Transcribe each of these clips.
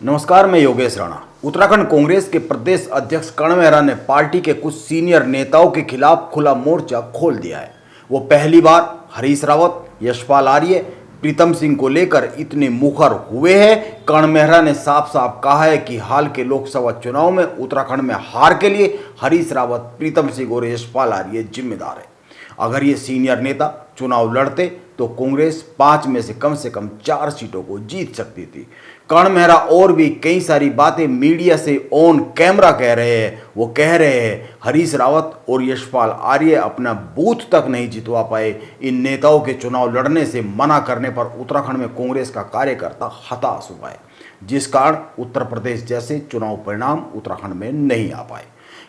नमस्कार, मैं योगेश राणा। उत्तराखंड कांग्रेस के प्रदेश अध्यक्ष कर्ण मेहरा ने पार्टी के कुछ सीनियर नेताओं के खिलाफ खुला मोर्चा खोल दिया है। वो पहली बार हरीश रावत, यशपाल आर्य, प्रीतम सिंह को लेकर इतने मुखर हुए हैं। कर्ण मेहरा ने साफ साफ कहा है कि हाल के लोकसभा चुनाव में उत्तराखंड में हार के लिए हरीश रावत, प्रीतम सिंह और यशपाल आर्य जिम्मेदार है। अगर ये सीनियर नेता चुनाव लड़ते तो कांग्रेस 5 में से कम 4 सीटों को जीत सकती थी। कर्ण मेहरा और भी कई सारी बातें मीडिया से ऑन कैमरा कह रहे हैं। वो कह रहे हैं हरीश रावत और यशपाल आर्य अपना बूथ तक नहीं जितवा पाए। इन नेताओं के चुनाव लड़ने से मना करने पर उत्तराखंड में कांग्रेस का कार्यकर्ता हताश हुआ है, जिस कारण उत्तर प्रदेश जैसे चुनाव परिणाम उत्तराखंड में नहीं आ पाए।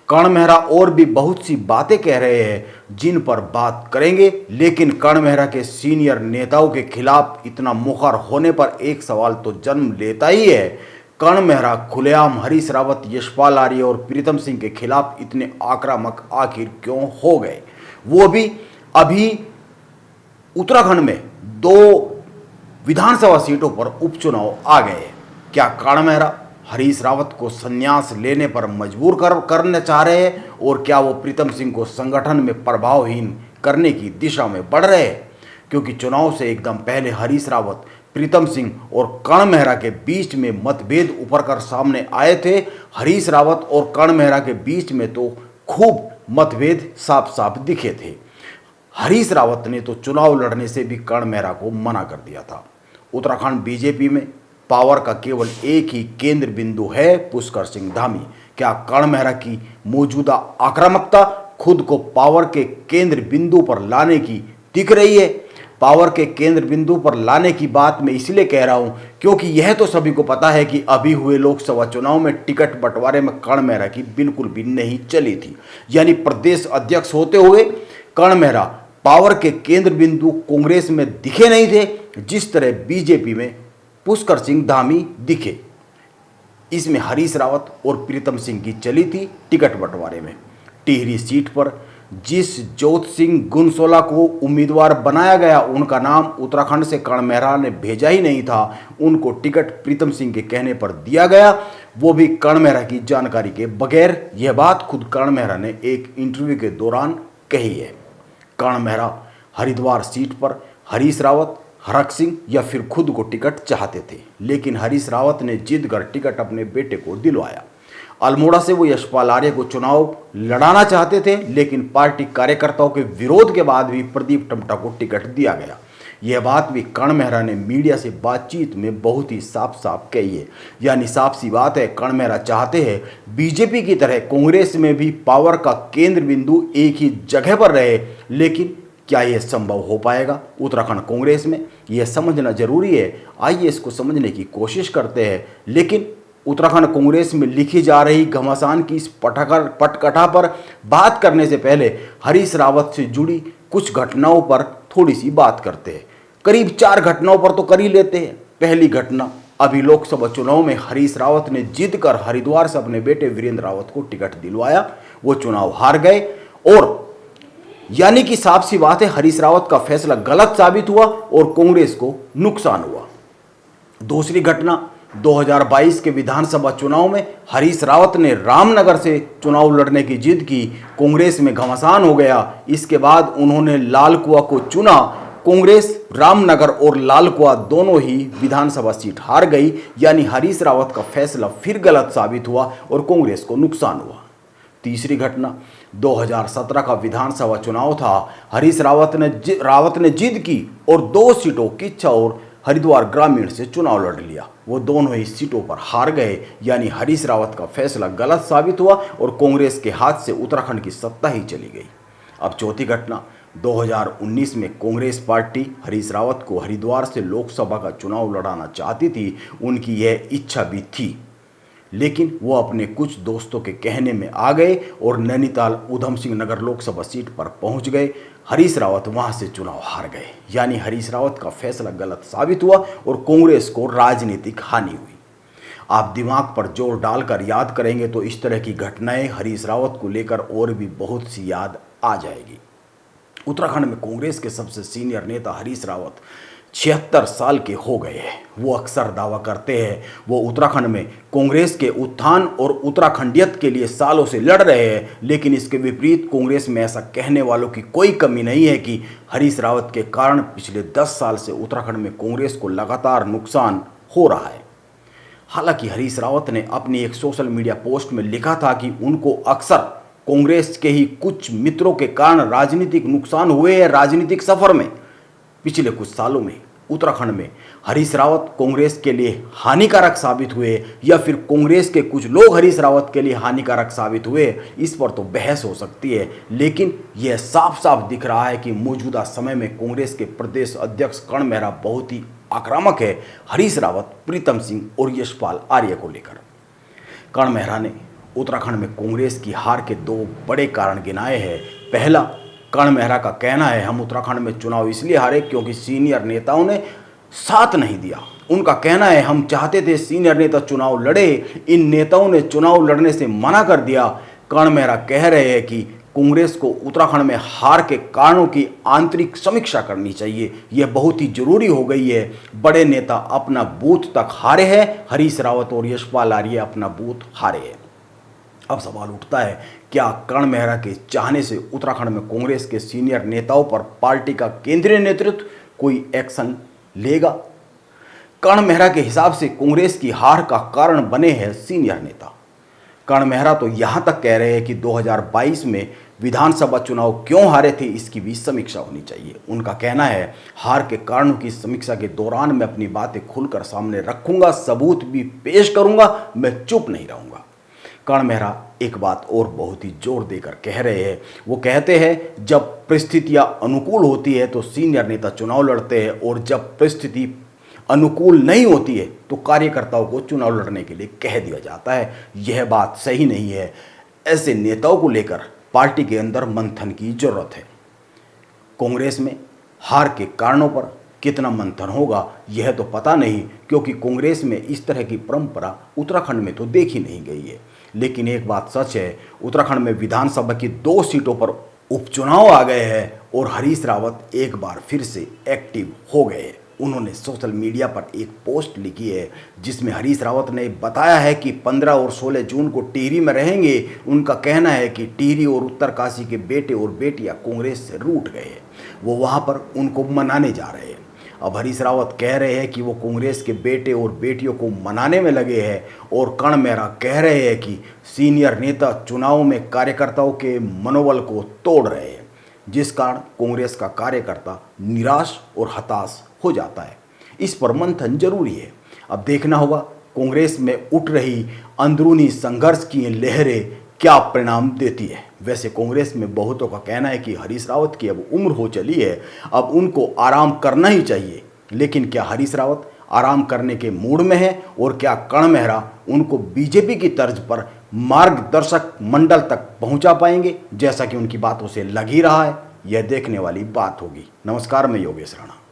कर्ण मेहरा और भी बहुत सी बातें कह रहे हैं जिन पर बात करेंगे, लेकिन कर्ण मेहरा के सीनियर नेताओं के खिलाफ इतना मुखर होने पर एक सवाल तो जन्म लेता ही है। कर्ण मेहरा खुलेआम हरीश रावत, यशपाल आर्य और प्रीतम सिंह के खिलाफ इतने आक्रामक आखिर क्यों हो गए? वो भी अभी उत्तराखंड में 2 विधानसभा सीटों पर उपचुनाव आ गए। क्या कर्ण मेहरा हरीश रावत को संन्यास लेने पर मजबूर करना चाह रहे हैं, और क्या वो प्रीतम सिंह को संगठन में प्रभावहीन करने की दिशा में बढ़ रहे हैं? क्योंकि चुनाव से एकदम पहले हरीश रावत, प्रीतम सिंह और कर्ण मेहरा के बीच में मतभेद उभर कर सामने आए थे। हरीश रावत और कर्ण मेहरा के बीच में तो खूब मतभेद साफ साफ दिखे थे। हरीश रावत ने तो चुनाव लड़ने से भी कर्ण मेहरा को मना कर दिया था। उत्तराखंड बीजेपी में पावर का केवल एक ही केंद्र बिंदु है, पुष्कर सिंह धामी। क्या कर्ण मेहरा की मौजूदा आक्रामकता खुद को पावर के केंद्र बिंदु पर लाने की दिख रही है? पावर के केंद्र बिंदु पर लाने की बात मैं इसलिए कह रहा हूं क्योंकि यह तो सभी को पता है कि अभी हुए लोकसभा चुनाव में टिकट बंटवारे में कर्ण मेहरा की बिल्कुल भी नहीं चली थी। यानी प्रदेश अध्यक्ष होते हुए कर्ण मेहरा पावर के केंद्र बिंदु कांग्रेस में दिखे नहीं थे, जिस तरह बीजेपी में पुष्कर सिंह धामी दिखे। इसमें हरीश रावत और प्रीतम सिंह की चली थी टिकट बंटवारे में। टिहरी सीट पर जिस जोत सिंह गुनसोला को उम्मीदवार बनाया गया, उनका नाम उत्तराखंड से कर्ण मेहरा ने भेजा ही नहीं था। उनको टिकट प्रीतम सिंह के कहने पर दिया गया, वो भी कर्ण मेहरा की जानकारी के बगैर। यह बात खुद कर्ण मेहरा ने एक इंटरव्यू के दौरान कही है। कर्ण मेहरा हरिद्वार सीट पर हरीश रावत, हरक सिंह या फिर खुद को टिकट चाहते थे, लेकिन हरीश रावत ने जिद कर टिकट अपने बेटे को दिलवाया। अल्मोड़ा से वो यशपाल आर्य को चुनाव लड़ाना चाहते थे, लेकिन पार्टी कार्यकर्ताओं के विरोध के बाद भी प्रदीप टम्टा को टिकट दिया गया। यह बात भी कर्ण मेहरा ने मीडिया से बातचीत में बहुत ही साफ साफ कही है। यानी साफ सी बात है, कर्ण मेहरा चाहते हैं बीजेपी की तरह कांग्रेस में भी पावर का केंद्र बिंदु एक ही जगह पर रहे, लेकिन क्या यह संभव हो पाएगा उत्तराखंड कांग्रेस में? यह समझना जरूरी है। आइए इसको समझने की कोशिश करते हैं। लेकिन उत्तराखंड कांग्रेस में लिखी जा रही घमासान की इस पटकथा पर बात करने से पहले हरीश रावत से जुड़ी कुछ घटनाओं पर थोड़ी सी बात करते हैं। करीब 4 घटनाओं पर तो कर ही लेते हैं। पहली घटना, अभी लोकसभा चुनाव में हरीश रावत ने जिद कर हरिद्वार से अपने बेटे वीरेंद्र रावत को टिकट दिलवाया। वो चुनाव हार गए, और यानी कि साफ सी बात है, हरीश रावत का फैसला गलत साबित हुआ और कांग्रेस को नुकसान हुआ। दूसरी घटना, 2022 के विधानसभा चुनाव में हरीश रावत ने रामनगर से चुनाव लड़ने की जिद की। कांग्रेस में घमासान हो गया। इसके बाद उन्होंने लालकुआ को चुना। कांग्रेस रामनगर और लालकुआ दोनों ही विधानसभा सीट हार गई। यानी हरीश रावत का फैसला फिर गलत साबित हुआ और कांग्रेस को नुकसान हुआ। तीसरी घटना, 2017 का विधानसभा चुनाव था। हरीश रावत ने जिद की और 2 सीटों किच्छा और हरिद्वार ग्रामीण से चुनाव लड़ लिया। वो दोनों ही सीटों पर हार गए। यानी हरीश रावत का फैसला गलत साबित हुआ और कांग्रेस के हाथ से उत्तराखंड की सत्ता ही चली गई। अब चौथी घटना, 2019 में कांग्रेस पार्टी हरीश रावत को हरिद्वार से लोकसभा का चुनाव लड़ाना चाहती थी। उनकी यह इच्छा भी थी, लेकिन वो अपने कुछ दोस्तों के कहने में आ गए और नैनीताल उधम सिंह नगर लोकसभा सीट पर पहुंच गए। हरीश रावत वहां से चुनाव हार गए। यानी हरीश रावत का फैसला गलत साबित हुआ और कांग्रेस को राजनीतिक हानि हुई। आप दिमाग पर जोर डालकर याद करेंगे तो इस तरह की घटनाएं हरीश रावत को लेकर और भी बहुत सी याद आ जाएगी। उत्तराखंड में कांग्रेस के सबसे सीनियर नेता हरीश रावत 76 साल के हो गए हैं। वो अक्सर दावा करते हैं वो उत्तराखंड में कांग्रेस के उत्थान और उत्तराखंडियत के लिए सालों से लड़ रहे हैं, लेकिन इसके विपरीत कांग्रेस में ऐसा कहने वालों की कोई कमी नहीं है कि हरीश रावत के कारण पिछले 10 साल से उत्तराखंड में कांग्रेस को लगातार नुकसान हो रहा है। हालांकि हरीश रावत ने अपनी एक सोशल मीडिया पोस्ट में लिखा था कि उनको अक्सर कांग्रेस के ही कुछ मित्रों के कारण राजनीतिक नुकसान हुए हैं राजनीतिक सफर में। पिछले कुछ सालों में उत्तराखंड में हरीश रावत कांग्रेस के लिए हानिकारक साबित हुए या फिर कांग्रेस के कुछ लोग हरीश रावत के लिए हानिकारक साबित हुए, इस पर तो बहस हो सकती है, लेकिन यह साफ साफ दिख रहा है कि मौजूदा समय में कांग्रेस के प्रदेश अध्यक्ष कर्ण मेहरा बहुत ही आक्रामक है हरीश रावत, प्रीतम सिंह और यशपाल आर्य को लेकर। कर्ण मेहरा ने उत्तराखंड में कांग्रेस की हार के 2 बड़े कारण गिनाए हैं। पहला, कर्ण मेहरा का कहना है हम उत्तराखंड में चुनाव इसलिए हारे क्योंकि सीनियर नेताओं ने साथ नहीं दिया। उनका कहना है हम चाहते थे सीनियर नेता चुनाव लड़े, इन नेताओं ने चुनाव लड़ने से मना कर दिया। कर्ण मेहरा कह रहे हैं कि कांग्रेस को उत्तराखंड में हार के कारणों की आंतरिक समीक्षा करनी चाहिए, यह बहुत ही जरूरी हो गई है। बड़े नेता अपना बूथ तक हारे हैं, हरीश रावत और यशपाल आर्य अपना बूथ हारे हैं। अब सवाल उठता है, क्या कर्ण मेहरा के चाहने से उत्तराखंड में कांग्रेस के सीनियर नेताओं पर पार्टी का केंद्रीय नेतृत्व कोई एक्शन लेगा? कर्ण मेहरा के हिसाब से कांग्रेस की हार का कारण बने हैं सीनियर नेता। कर्ण मेहरा तो यहां तक कह रहे हैं कि 2022 में विधानसभा चुनाव क्यों हारे थे इसकी भी समीक्षा होनी चाहिए। उनका कहना है हार के कारणों की समीक्षा के दौरान मैं अपनी बातें खुलकर सामने रखूंगा, सबूत भी पेश करूंगा, मैं चुप नहीं रहूंगा। कर्ण मेहरा एक बात और बहुत ही जोर देकर कह रहे हैं, वो कहते हैं जब परिस्थितियां अनुकूल होती है तो सीनियर नेता चुनाव लड़ते हैं और जब परिस्थिति अनुकूल नहीं होती है तो कार्यकर्ताओं को चुनाव लड़ने के लिए कह दिया जाता है। यह बात सही नहीं है। ऐसे नेताओं को लेकर पार्टी के अंदर मंथन की जरूरत है। कांग्रेस में हार के कारणों पर कितना मंथन होगा यह तो पता नहीं, क्योंकि कांग्रेस में इस तरह की परंपरा उत्तराखंड में तो देखी नहीं गई है। लेकिन एक बात सच है, उत्तराखंड में विधानसभा की 2 सीटों पर उपचुनाव आ गए हैं और हरीश रावत एक बार फिर से एक्टिव हो गए हैं। उन्होंने सोशल मीडिया पर एक पोस्ट लिखी है जिसमें हरीश रावत ने बताया है कि 15 और 16 जून को टिहरी में रहेंगे। उनका कहना है कि टिहरी और उत्तरकाशी के बेटे और बेटियां कांग्रेस से रूठ गए हैं, वो वहां पर उनको मनाने जा रहे हैं। अब हरीश रावत कह रहे हैं कि वो कांग्रेस के बेटे और बेटियों को मनाने में लगे हैं और कर्ण मेहरा कह रहे हैं कि सीनियर नेता चुनाव में कार्यकर्ताओं के मनोबल को तोड़ रहे हैं, जिस कारण कांग्रेस का कार्यकर्ता निराश और हताश हो जाता है। इस पर मंथन जरूरी है। अब देखना होगा कांग्रेस में उठ रही अंदरूनी संघर्ष की लहरें क्या परिणाम देती है। वैसे कांग्रेस में बहुतों का कहना है कि हरीश रावत की अब उम्र हो चली है, अब उनको आराम करना ही चाहिए। लेकिन क्या हरीश रावत आराम करने के मूड में है और क्या कर्ण मेहरा उनको बीजेपी की तर्ज पर मार्गदर्शक मंडल तक पहुंचा पाएंगे, जैसा कि उनकी बातों से लग ही रहा है? यह देखने वाली बात होगी। नमस्कार, मैं योगेश राणा।